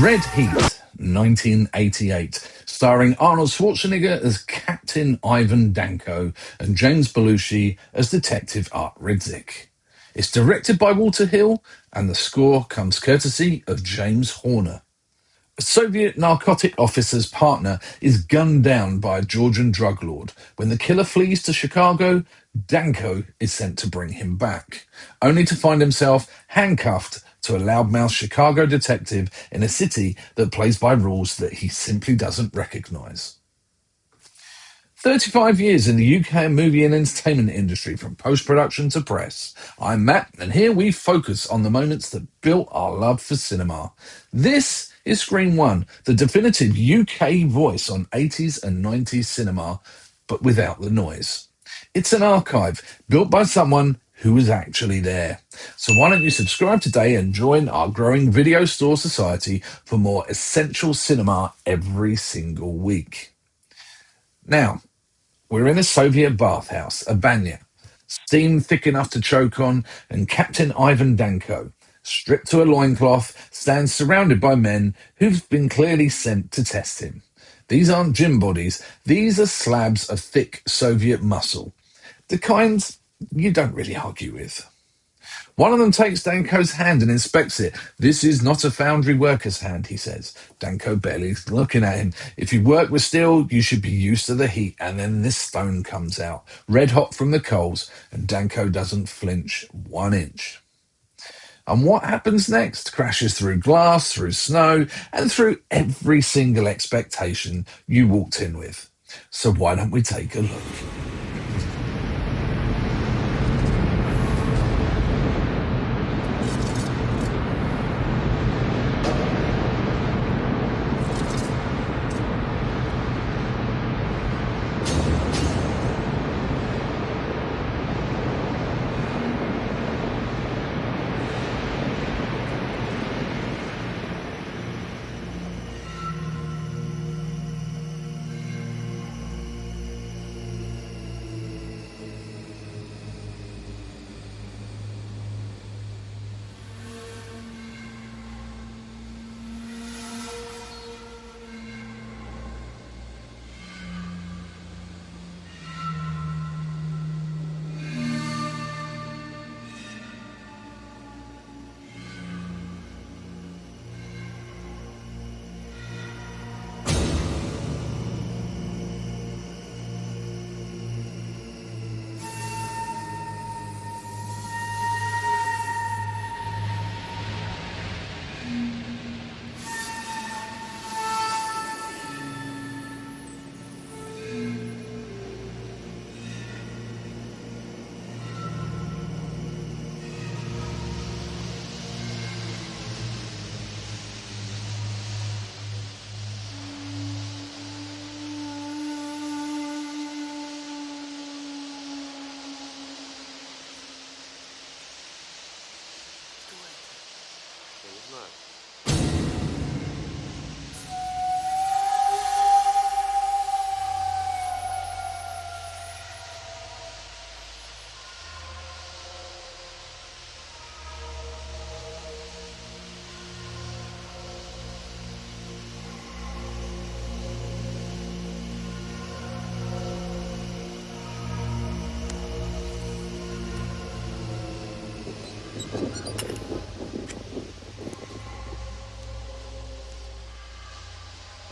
Red Heat, 1988, starring Arnold Schwarzenegger as Captain Ivan Danko and James Belushi as Detective Art Ridzik. It's directed by Walter Hill, and the score comes courtesy of James Horner. A Soviet narcotic officer's partner is gunned down by a Georgian drug lord. When the killer flees to Chicago, Danko is sent to bring him back, only to find himself handcuffed to a loudmouth Chicago detective in a city that plays by rules that he simply doesn't recognize. 35 years in the UK movie and entertainment industry, from post-production to press. I'm Matt, and here we focus on the moments that built our love for cinema. This is Screen One, the definitive UK voice on 80s and 90s cinema, but without the noise. It's an archive built by someone who was actually there. So why don't you subscribe today and join our growing video store society for more essential cinema every single week. Now, we're in a Soviet bathhouse, a Banya, steam thick enough to choke on, and Captain Ivan Danko, stripped to a loincloth, stands surrounded by men who've been clearly sent to test him. These aren't gym bodies, these are slabs of thick Soviet muscle, the kinds you don't really argue with. One of them takes Danko's hand and inspects it. "This is not a foundry worker's hand," he says. Danko barely looking at him. "If you work with steel, you should be used to the heat." And then this stone comes out, red hot from the coals, and Danko doesn't flinch 1 inch. And what happens next? Crashes through glass, through snow, and through every single expectation you walked in with. So why don't we take a look?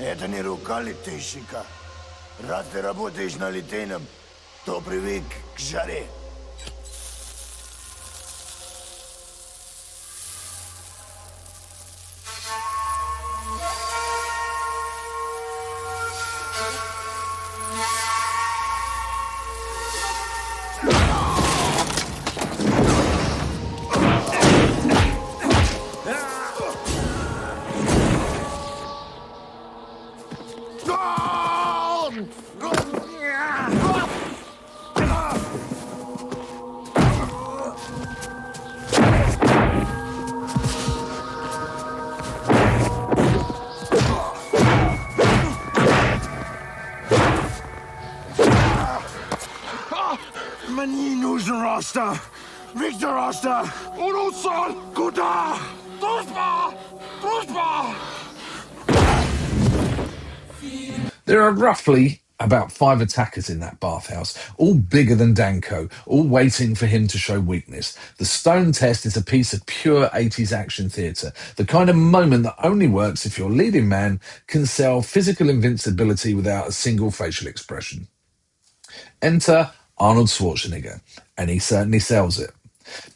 Это не рука летейщика. Раз ты работаешь на литейном, то привык к жаре. Мне нужен Роста! Виктор Роста! Он усол! Куда? Дружба! Дружба! There are roughly about 5 attackers in that bathhouse, all bigger than Danko, all waiting for him to show weakness. The stone test is a piece of pure 80s action theatre, the kind of moment that only works if your leading man can sell physical invincibility without a single facial expression. Enter Arnold Schwarzenegger, and he certainly sells it.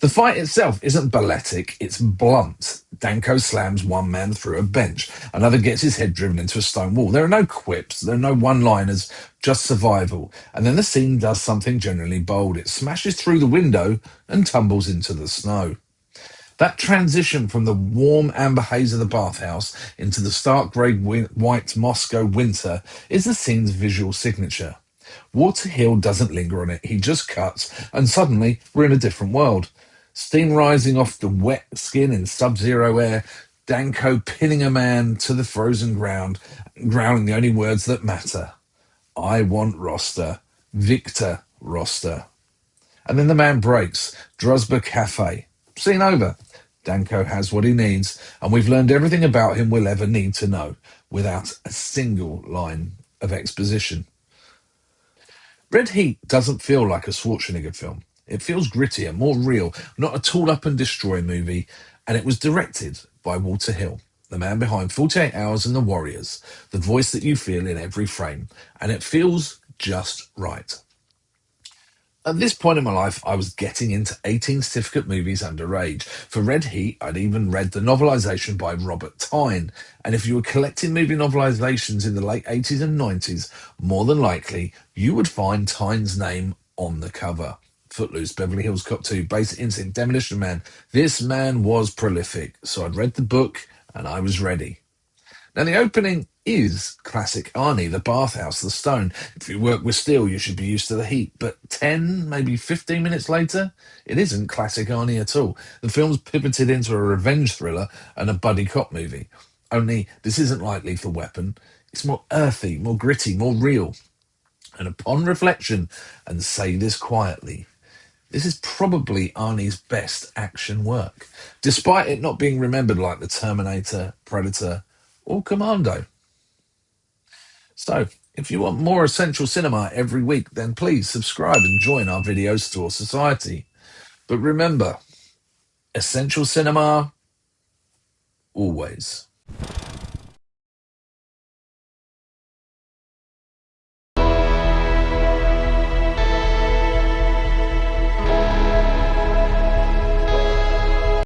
The fight itself isn't balletic, it's blunt. Danko slams one man through a bench, another gets his head driven into a stone wall. There are no quips, there are no one-liners, just survival. And then the scene does something generally bold. It smashes through the window and tumbles into the snow. That transition from the warm amber haze of the bathhouse into the stark grey white Moscow winter is the scene's visual signature. Walter Hill doesn't linger on it, he just cuts, and suddenly we're in a different world. Steam rising off the wet skin in sub-zero air, Danko pinning a man to the frozen ground, growling the only words that matter. I want Rosta. Viktor Rosta. And then the man breaks. Druzhba Cafe. Scene over. Danko has what he needs, and we've learned everything about him we'll ever need to know, without a single line of exposition. Red Heat doesn't feel like a Schwarzenegger film. It feels grittier, more real, not a tool up and destroy movie, and it was directed by Walter Hill, the man behind 48 Hours and The Warriors, the voice that you feel in every frame, and it feels just right. At this point in my life, I was getting into 18 certificate movies underage. For Red Heat, I'd even read the novelisation by Robert Tyne. And if you were collecting movie novelisations in the late 80s and 90s, more than likely, you would find Tyne's name on the cover. Footloose, Beverly Hills Cop 2, Basic Instinct, Demolition Man. This man was prolific. So I'd read the book and I was ready. Now, the opening is classic Arnie, the bathhouse, the stone. If you work with steel, you should be used to the heat. But 10, maybe 15 minutes later, it isn't classic Arnie at all. The film's pivoted into a revenge thriller and a buddy cop movie. Only this isn't like Lethal Weapon. It's more earthy, more gritty, more real. And upon reflection, and say this quietly, this is probably Arnie's best action work, despite it not being remembered like The Terminator, Predator, or Commando. So, if you want more essential cinema every week, then please subscribe and join our Video Store Society. But remember, essential cinema, always.